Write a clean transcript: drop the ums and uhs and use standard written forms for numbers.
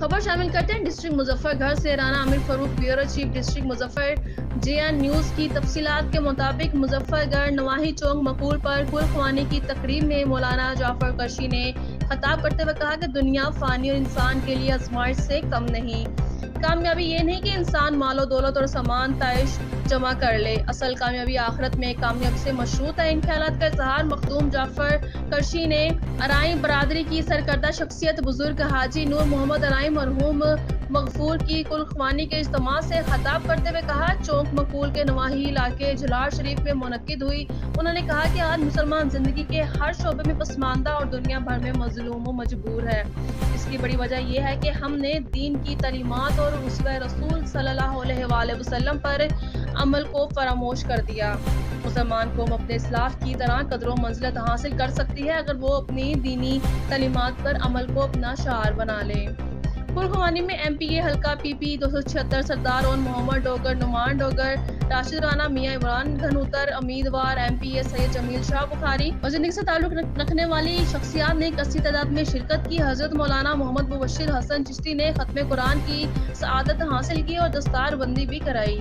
खबर शामिल करते हैं डिस्ट्रिक्ट मुजफ्फरगढ़ से। Rana Aamir Farooq, bureau chief district Muzaffar JN news की तफसीलात के मुताबिक मुजफ्फरगढ़ नवाही चौक मकूल पर कुलख्वानी की तकरीब में मौलाना जाफर करशी ने खिताब करते हुए कहा कि दुनिया फानी और इंसान के लिए आजमाइश से कम नहीं। कामयाबी ये नहीं कि इंसान मालो दौलत और सामान ताइश जमा कर ले, असल कामयाबी आखिरत में कामयाबी से मशरूत है। इन ख्यालात का इजहार मखदूम जाफर करशी ने अराई बरादरी की सरकर्दा शख्सियत बुजुर्ग हाजी नूर मोहम्मद अराई मरहूम मगफूर की कुलख्वानी के इज्तिमा से खिताब करते हुए कहा, चौक मकूल के नवाही इलाके झलार शरीफ में मुनक्किद हुई। उन्होंने कहा कि आज मुसलमान जिंदगी के हर शोबे में पसमानदा और दुनिया भर में मजलूम व मजबूर है। इसकी बड़ी वजह यह है कि हमने दीन की तालीमात और उसवा रसूल सल्लल्लाहु अलैहि वसल्लम पर अमल को फरामोश कर दिया। मुसलमान कौम अपने इस्लाफ की तरह कदर व मंजिलत हासिल कर सकती है अगर वो अपनी दीनी तालीमात पर अमल को अपना शार बना ले। कुलख्वानी में MPA हल्का PP 276 सरदार और मोहम्मद डोगर, नुमान डोगर, राशिद राना, मियां इमरान धनूतर, उम्मीदवार MPA सैयद जमील शाह बुखारी और जिंदगी से ताल्लुक रखने वाली शख्सियात ने कसी तादाद में शिरकत की। हजरत मौलाना मोहम्मद मुबश्शिर हसन चिश्ती ने खत्म कुरान की सआदत हासिल की और दस्तार बंदी भी कराई।